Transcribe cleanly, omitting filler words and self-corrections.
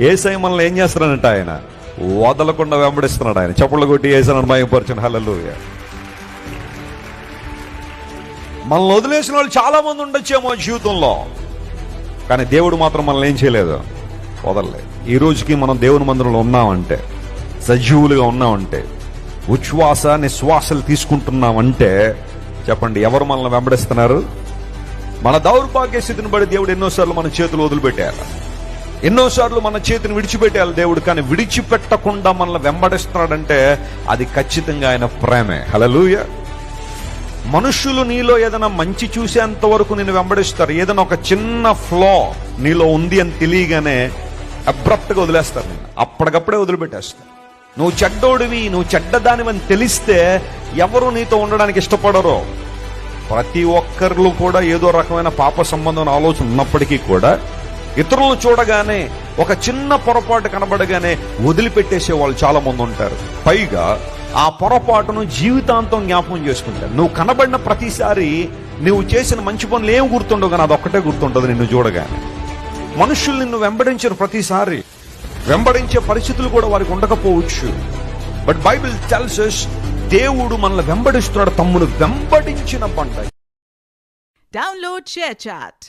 యేసయ్య మనల్ని ఏం చేస్తున్నాడంట? ఆయన వదలకుండా వెంబడిస్తున్నాడు. ఆయన చప్పట్లు కొట్టి యేసయ్యను మహిమపరచండి. హల్లెలూయా. మనల్ని వదిలేసిన వాళ్ళు చాలా మంది ఉండొచ్చేమో జీవితంలో, కానీ దేవుడు మాత్రం మనల్ని ఏం చేయలేదు, వదలలేదు. ఈ రోజుకి మనం దేవుని మందిరంలో ఉన్నామంటే, సజీవులుగా ఉన్నామంటే, ఉచ్ఛ్వాస నిశ్వాసలు తీసుకుంటున్నామంటే చెప్పండి, ఎవరు మనల్ని వెంబడిస్తున్నారు? మన దౌర్భాగ్య స్థితిని బట్టి దేవుడు ఎన్నోసార్లు మన చేతులు వదిలిపెట్టారు, ఎన్నోసార్లు మన చేతిని విడిచిపెట్టాలి దేవుడు. కానీ విడిచిపెట్టకుండా మనల్ని వెంబడిస్తున్నాడంటే అది ఖచ్చితంగా ఆయన ప్రేమే. హల్లెలూయా. మనుషులు నీలో ఏదైనా మంచి చూసేంత వరకు నేను వెంబడిస్తారు. ఏదైనా ఒక చిన్న ఫ్లా నీలో ఉంది అని తెలియగానే అబ్రప్ట్గా వదిలేస్తారు, నేను అప్పటికప్పుడే వదిలిపెట్టేస్తారు. నువ్వు చెడ్డోడివి, నువ్వు చెడ్డదానివని తెలిస్తే ఎవరు నీతో ఉండడానికి ఇష్టపడరు. ప్రతి ఒక్కరిలో కూడా ఏదో రకమైన పాప సంబంధం ఆలోచన ఉన్నప్పటికీ కూడా ఇతరులను చూడగానే ఒక చిన్న పొరపాటు కనబడగానే వదిలిపెట్టేసే వాళ్ళు చాలా మంది ఉంటారు. పైగా ఆ పొరపాటును జీవితాంతం జ్ఞాపకం చేసుకుంటారు. నువ్వు కనబడిన ప్రతిసారి నువ్వు చేసిన మంచి పనులు ఏం గుర్తుండవు, కానీ అదొక్కటే గుర్తుంటుంది నిన్ను చూడగానే. మనుషులు నిన్ను వెంబడించిన ప్రతిసారి వెంబడించే పరిస్థితులు కూడా వారికి ఉండకపోవచ్చు. బట్ బైబిల్ టెల్స్ us దేవుడు మనల్ని వెంబడిస్తున్నాడు. తమ్ముడు వెంబడించిన పంట. Download ShareChat.